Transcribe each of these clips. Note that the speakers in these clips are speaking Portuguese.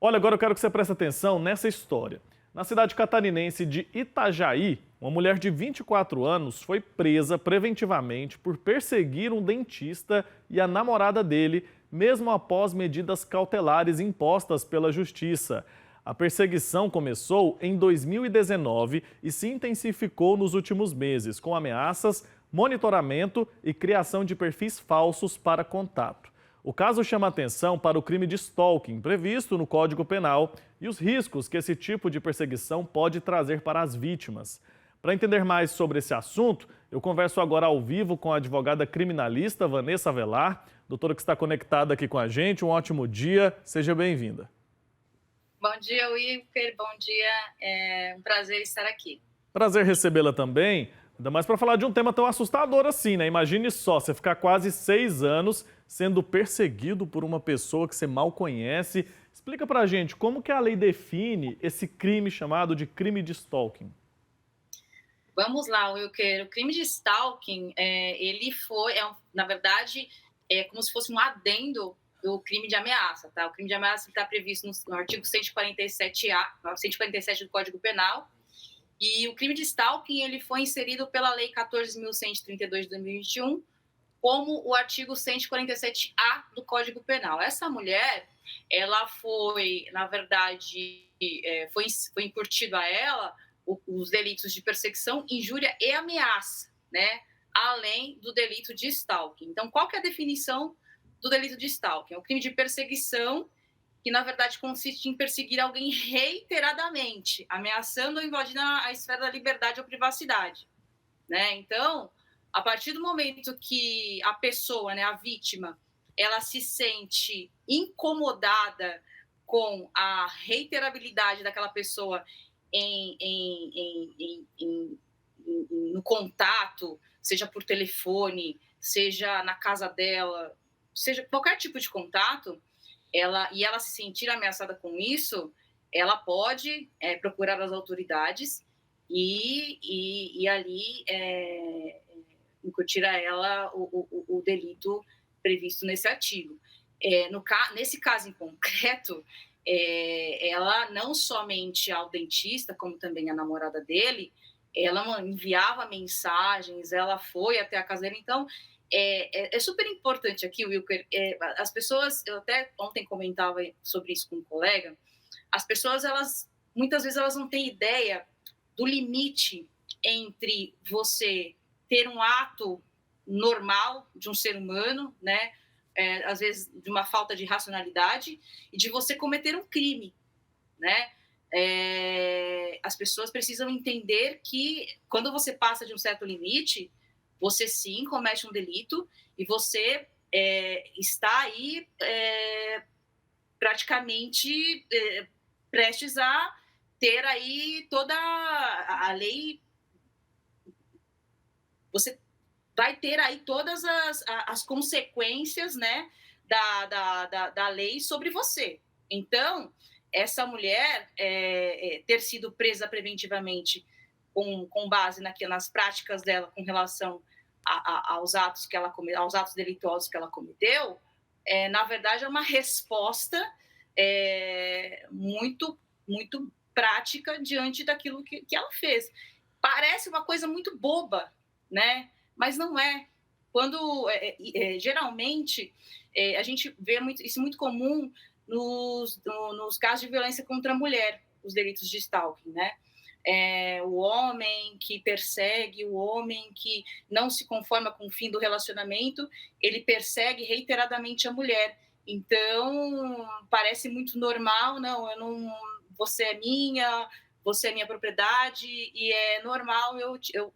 Olha, agora eu quero que você preste atenção nessa história. Na cidade catarinense de Itajaí, uma mulher de 24 anos foi presa preventivamente por perseguir um dentista e a namorada dele, mesmo após medidas cautelares impostas pela justiça. A perseguição começou em 2019 e se intensificou nos últimos meses, com ameaças, monitoramento e criação de perfis falsos para contato. O caso chama atenção para o crime de stalking, previsto no Código Penal, e os riscos que esse tipo de perseguição pode trazer para as vítimas. Para entender mais sobre esse assunto, eu converso agora ao vivo com a advogada criminalista Vanessa Avelar, doutora que está conectada aqui com a gente. Um ótimo dia, seja bem-vinda. Bom dia, Wilker. Bom dia. É um prazer estar aqui. Prazer recebê-la também, ainda mais para falar de um tema tão assustador assim, né? Imagine só, você ficar quase 6 anos sendo perseguido por uma pessoa que você mal conhece. Explica pra gente como que a lei define esse crime chamado de crime de stalking. Vamos lá, Wilker. O crime de stalking, na verdade, é como se fosse um adendo do crime de ameaça, tá? O crime de ameaça está previsto no artigo 147A, 147 do Código Penal. E o crime de stalking, ele foi inserido pela Lei 14.132 de 2021 como o artigo 147A do Código Penal. Essa mulher, ela foi, na verdade, foi incutido a ela os delitos de perseguição, injúria e ameaça, né? Além do delito de stalking. Então, qual que é a definição do delito de stalking? É o crime de perseguição, que na verdade consiste em perseguir alguém reiteradamente, ameaçando ou invadindo a esfera da liberdade ou privacidade, né? Então, a partir do momento que a pessoa, né, a vítima, ela se sente incomodada com a reiterabilidade daquela pessoa no contato, seja por telefone, seja na casa dela, seja qualquer tipo de contato, ela se sentir ameaçada com isso, ela pode procurar as autoridades e ali incutir a ela o delito previsto nesse artigo. Nesse caso em concreto, ela não somente ao dentista, como também a namorada dele, ela enviava mensagens, ela foi até a casa dele. Então, é super importante aqui, Wilker, as pessoas, eu até ontem comentava sobre isso com um colega, as pessoas, muitas vezes elas não têm ideia do limite entre você ter um ato normal de um ser humano, né, às vezes de uma falta de racionalidade, e de você cometer um crime, né? As pessoas precisam entender que quando você passa de um certo limite, você sim comete um delito e você está aí praticamente prestes a ter aí toda a lei. Você vai ter aí todas as consequências, né, da lei sobre você. Então, essa mulher ter sido presa preventivamente com base nas práticas dela com relação aos atos aos atos delituosos que ela cometeu, na verdade é uma resposta muito, muito prática diante daquilo que ela fez. Parece uma coisa muito boba, né? Mas não é. Quando geralmente a gente vê isso muito comum nos casos de violência contra a mulher, os delitos de stalking, né? O homem que persegue, o homem que não se conforma com o fim do relacionamento, ele persegue reiteradamente a mulher. Então, parece muito normal, você é minha propriedade, e é normal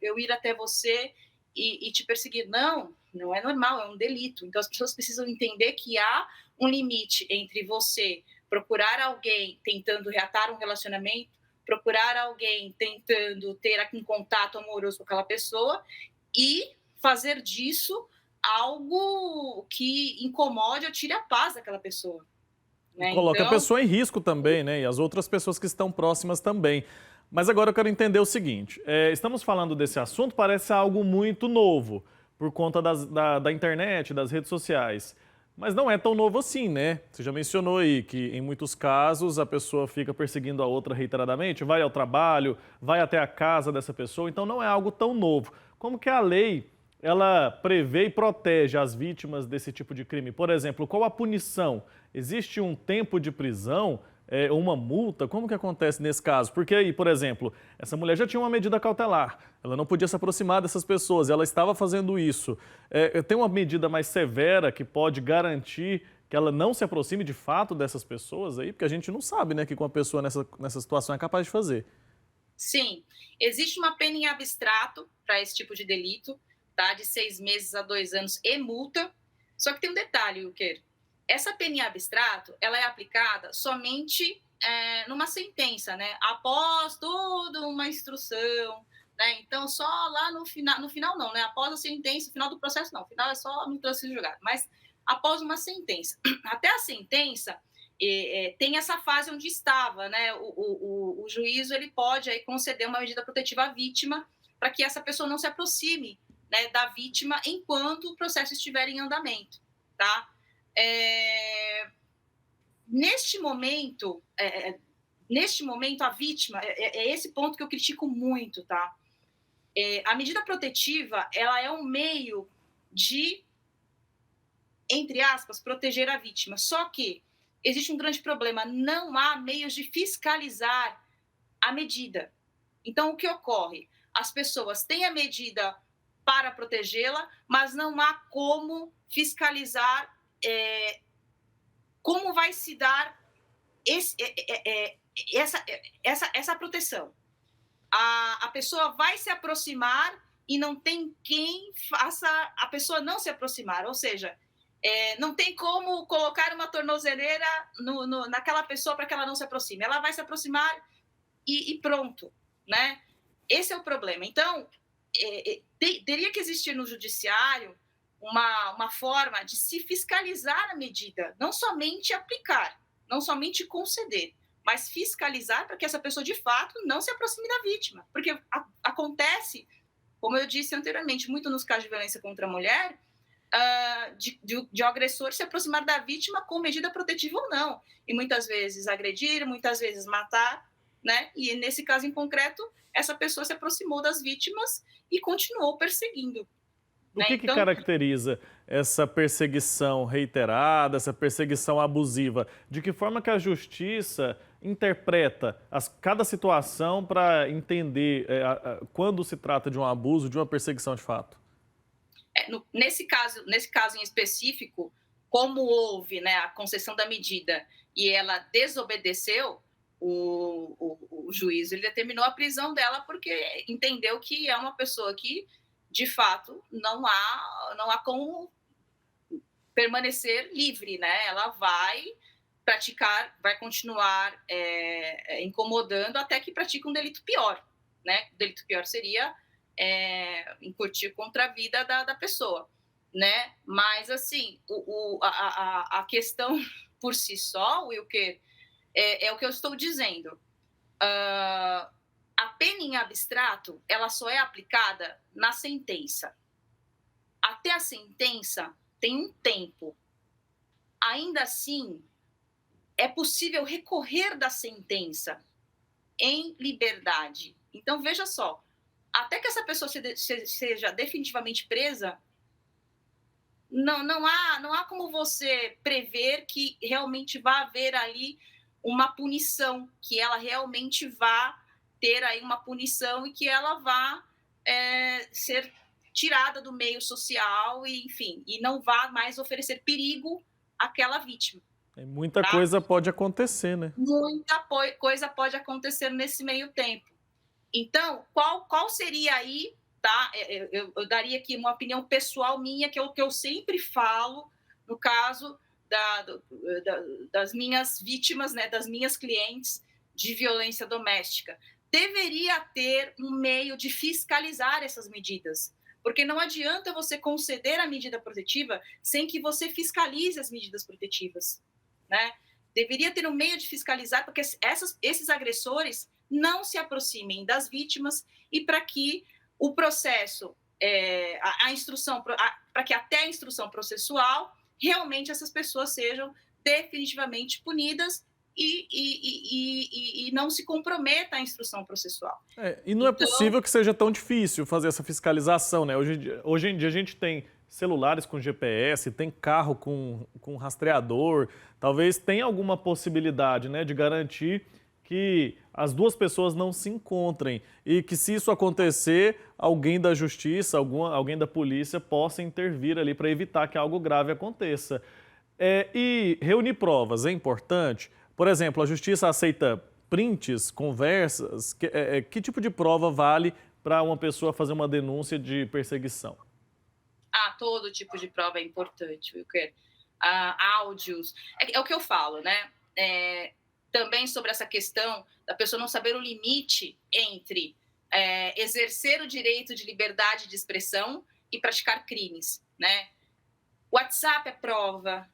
eu ir até você e te perseguir. Não é normal, é um delito. Então, as pessoas precisam entender que há um limite entre você procurar alguém tentando reatar um relacionamento, procurar alguém tentando ter um contato amoroso com aquela pessoa e fazer disso algo que incomode ou tire a paz daquela pessoa, E né? coloca a Então, pessoa em risco também, né? E as outras pessoas que estão próximas também. Mas agora eu quero entender o seguinte: estamos falando desse assunto, parece algo muito novo, por conta da internet, das redes sociais. Mas não é tão novo assim, né? Você já mencionou aí que em muitos casos a pessoa fica perseguindo a outra reiteradamente, vai ao trabalho, vai até a casa dessa pessoa, então não é algo tão novo. Como que a lei ela prevê e protege as vítimas desse tipo de crime? Por exemplo, qual a punição? Existe um tempo de prisão? Uma multa? Como que acontece nesse caso? Porque aí, por exemplo, essa mulher já tinha uma medida cautelar, ela não podia se aproximar dessas pessoas, ela estava fazendo isso. Tem uma medida mais severa que pode garantir que ela não se aproxime de fato dessas pessoas aí? Porque a gente não sabe, né, que com a pessoa nessa situação é capaz de fazer. Sim, existe uma pena em abstrato para esse tipo de delito, tá? De 6 meses a 2 anos e multa. Só que tem um detalhe, Wilker. Essa pena em abstrato, ela é aplicada somente numa sentença, né? Após toda uma instrução, né? Então, só lá no final não, né? Após a sentença, no final do processo não. No final é só no trânsito julgado. Mas após uma sentença. Até a sentença, tem essa fase onde estava, né? O juízo ele pode aí conceder uma medida protetiva à vítima para que essa pessoa não se aproxime, né, da vítima enquanto o processo estiver em andamento, tá? Neste momento, a vítima é esse ponto que eu critico muito, tá? A medida protetiva ela é um meio de, entre aspas, proteger a vítima. Só que existe um grande problema, não há meios de fiscalizar a medida. Então, o que ocorre? As pessoas têm a medida para protegê-la, mas não há como fiscalizar como vai se dar essa proteção. A pessoa vai se aproximar e não tem quem faça a pessoa não se aproximar, ou seja, não tem como colocar uma tornozeleira naquela pessoa para que ela não se aproxime. Ela vai se aproximar e pronto, né? Esse é o problema. Então, teria que existir no judiciário uma forma de se fiscalizar a medida, não somente aplicar, não somente conceder, mas fiscalizar para que essa pessoa, de fato, não se aproxime da vítima. Porque acontece, como eu disse anteriormente, muito nos casos de violência contra a mulher, de o agressor se aproximar da vítima com medida protetiva ou não. E muitas vezes agredir, muitas vezes matar, né? E nesse caso em concreto, essa pessoa se aproximou das vítimas e continuou perseguindo. O que caracteriza essa perseguição reiterada, essa perseguição abusiva? De que forma que a justiça interpreta cada situação para entender quando se trata de um abuso, de uma perseguição de fato? Nesse caso em específico, como houve, né, a concessão da medida e ela desobedeceu, o juiz ele determinou a prisão dela porque entendeu que é uma pessoa que, de fato, não há como permanecer livre, né? Ela vai continuar incomodando até que pratique um delito pior, né? O delito pior seria incutir contra a vida da pessoa, né? Mas, assim, a questão por si só, Wilker, é o que eu estou dizendo. A pena em abstrato, ela só é aplicada na sentença. Até a sentença tem um tempo. Ainda assim, é possível recorrer da sentença em liberdade. Então, veja só, até que essa pessoa seja definitivamente presa, não há como você prever que realmente vai haver ali uma punição, que ela realmente vá ter aí uma punição e que ela vá ser tirada do meio social e, enfim, e não vá mais oferecer perigo àquela vítima. Muita coisa pode acontecer, né? Muita coisa pode acontecer nesse meio tempo. Então, qual seria aí, tá? Eu daria aqui uma opinião pessoal minha, que eu sempre falo no caso das minhas vítimas, né, das minhas clientes de violência doméstica. Deveria ter um meio de fiscalizar essas medidas, porque não adianta você conceder a medida protetiva sem que você fiscalize as medidas protetivas, né? Deveria ter um meio de fiscalizar, porque esses agressores não se aproximem das vítimas e para que o processo, a instrução, para que até a instrução processual realmente essas pessoas sejam definitivamente punidas e não se comprometa a instrução processual. E não é Então, possível que seja tão difícil fazer essa fiscalização, né? Hoje em dia a gente tem celulares com GPS, tem carro com rastreador. Talvez tenha alguma possibilidade, né, de garantir que as duas pessoas não se encontrem e que, se isso acontecer, alguém da justiça, alguém da polícia possa intervir ali para evitar que algo grave aconteça. E reunir provas é importante. Por exemplo, a justiça aceita prints, conversas. Que tipo de prova vale para uma pessoa fazer uma denúncia de perseguição? todo tipo de prova é importante, Wilker. Áudios. É o que eu falo, né? Também sobre essa questão da pessoa não saber o limite entre exercer o direito de liberdade de expressão e praticar crimes, né? WhatsApp é prova,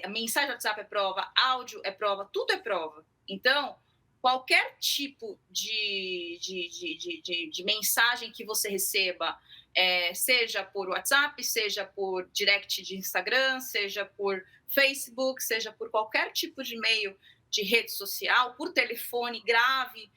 a mensagem do WhatsApp é prova, áudio é prova, tudo é prova. Então, qualquer tipo de mensagem que você receba, seja por WhatsApp, seja por direct de Instagram, seja por Facebook, seja por qualquer tipo de meio de rede social, por telefone grave,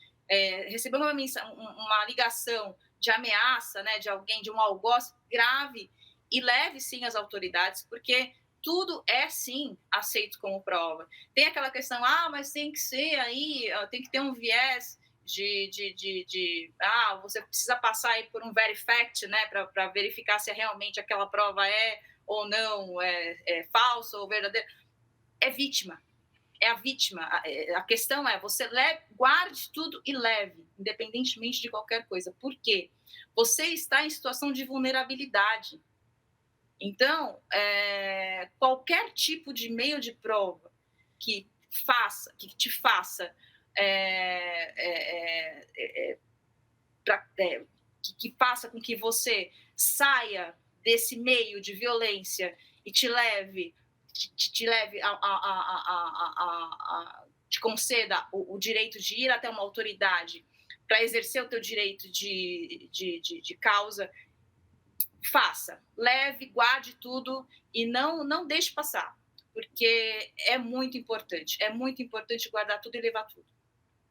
receber uma ligação de ameaça, né, de alguém, de um algoz grave, e leve sim às autoridades, porque tudo é sim aceito como prova. Tem aquela questão, mas tem que ser aí, tem que ter um viés você precisa passar aí por um verifact, né, para verificar se realmente aquela prova é ou não, é falsa ou verdadeira. É vítima, é a vítima. A questão é, você guarde tudo e leve, independentemente de qualquer coisa. Por quê? Você está em situação de vulnerabilidade. Então, qualquer tipo de meio de prova que te faça que faça com que você saia desse meio de violência e te conceda o direito de ir até uma autoridade para exercer o teu direito de causa, faça, leve, guarde tudo e não deixe passar, porque é muito importante guardar tudo e levar tudo,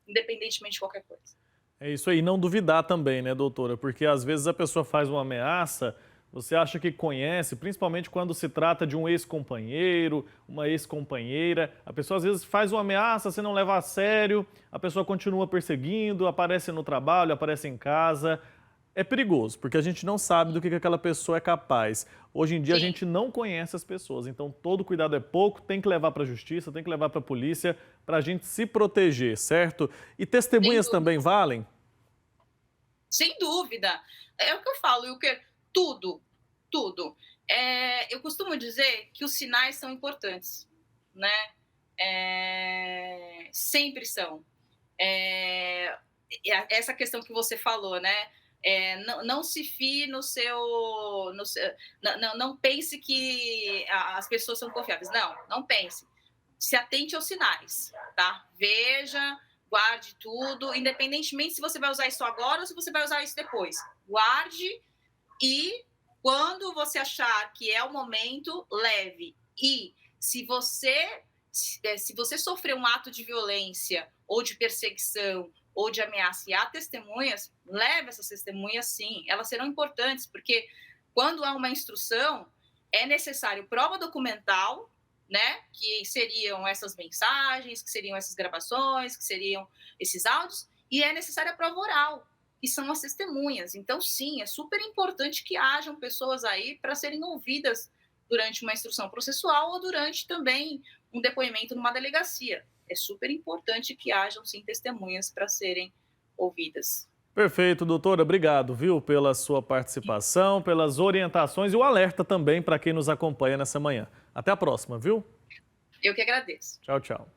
independentemente de qualquer coisa. É isso aí, não duvidar também, né, doutora? Porque às vezes a pessoa faz uma ameaça, você acha que conhece, principalmente quando se trata de um ex-companheiro, uma ex-companheira. A pessoa às vezes faz uma ameaça, você não leva a sério, a pessoa continua perseguindo, aparece no trabalho, aparece em casa. É perigoso, porque a gente não sabe do que aquela pessoa é capaz. Hoje em dia, Sim. a gente não conhece as pessoas, então todo cuidado é pouco, tem que levar para a justiça, tem que levar para a polícia, para a gente se proteger, certo? E testemunhas também valem? Sem dúvida. É o que eu falo, Wilker, tudo. Eu costumo dizer que os sinais são importantes, né? Sempre são. Essa questão que você falou, né? Não se fie no seu não pense que as pessoas são confiáveis. Não pense. Se atente aos sinais, tá? Veja, guarde tudo, independentemente se você vai usar isso agora ou se você vai usar isso depois. Guarde e, quando você achar que é o momento, leve. E se você sofrer um ato de violência ou de perseguição ou de ameaça e há testemunhas, leve essas testemunhas sim. Elas serão importantes, porque quando há uma instrução, é necessário prova documental, né? Que seriam essas mensagens, que seriam essas gravações, que seriam esses áudios, e é necessária a prova oral, que são as testemunhas. Então, sim, é super importante que hajam pessoas aí para serem ouvidas durante uma instrução processual ou durante também um depoimento numa delegacia. É super importante que hajam, sim, testemunhas para serem ouvidas. Perfeito, doutora. Obrigado, viu, pela sua participação, pelas orientações e o alerta também para quem nos acompanha nessa manhã. Até a próxima, viu? Eu que agradeço. Tchau, tchau.